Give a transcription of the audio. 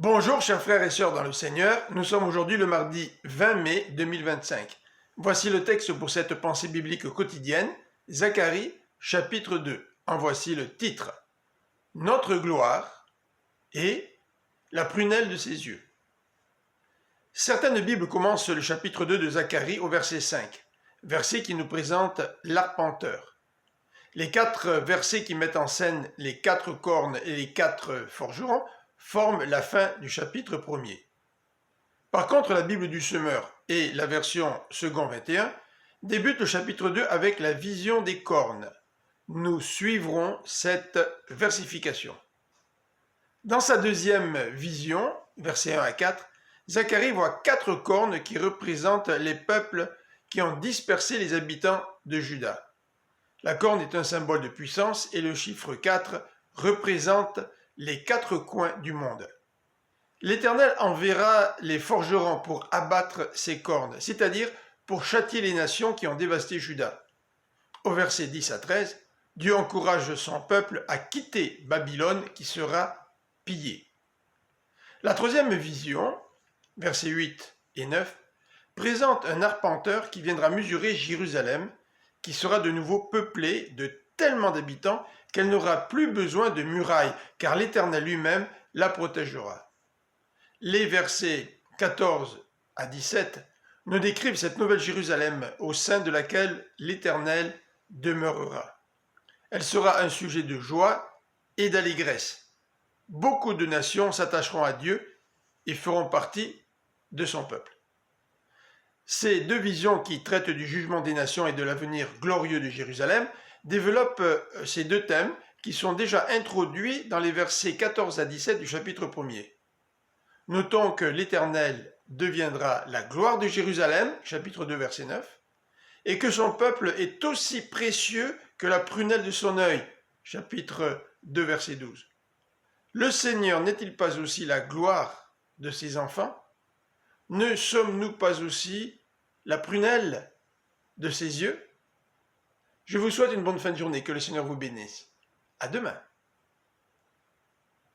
Bonjour chers frères et sœurs dans le Seigneur, nous sommes aujourd'hui le mardi 20 mai 2025. Voici le texte pour cette pensée biblique quotidienne, Zacharie chapitre 2. En voici le titre. Notre gloire et la prunelle de ses yeux. Certaines Bibles commencent le chapitre 2 de Zacharie au verset 5, verset qui nous présente l'arpenteur. Les 4 versets qui mettent en scène les 4 cornes et les 4 forgerons forment la fin du chapitre 1er. Par contre, la Bible du Semeur et la version second 21 débutent le chapitre 2 avec la vision des cornes. Nous suivrons cette versification. Dans sa deuxième vision, versets 1 à 4, Zacharie voit 4 cornes qui représentent les peuples qui ont dispersé les habitants de Juda. La corne est un symbole de puissance et le chiffre 4 représente les 4 coins du monde. L'Éternel enverra les forgerons pour abattre ces cornes, c'est-à-dire pour châtier les nations qui ont dévasté Juda. Au verset 10 à 13, Dieu encourage son peuple à quitter Babylone qui sera pillée. La troisième vision, versets 8 et 9, présente un arpenteur qui viendra mesurer Jérusalem, qui sera de nouveau peuplée de tellement d'habitants qu'elle n'aura plus besoin de murailles, car l'Éternel lui-même la protégera. Les versets 14 à 17 nous décrivent cette nouvelle Jérusalem au sein de laquelle l'Éternel demeurera. Elle sera un sujet de joie et d'allégresse. Beaucoup de nations s'attacheront à Dieu et feront partie de son peuple. Ces deux visions qui traitent du jugement des nations et de l'avenir glorieux de Jérusalem développent ces deux thèmes qui sont déjà introduits dans les versets 14 à 17 du chapitre 1er. Notons que l'Éternel deviendra la gloire de Jérusalem, chapitre 2, verset 9, et que son peuple est aussi précieux que la prunelle de son œil, chapitre 2, verset 12. Le Seigneur n'est-il pas aussi la gloire de ses enfants? Ne sommes-nous pas aussi la prunelle de ses yeux? Je vous souhaite une bonne fin de journée, que le Seigneur vous bénisse. À demain.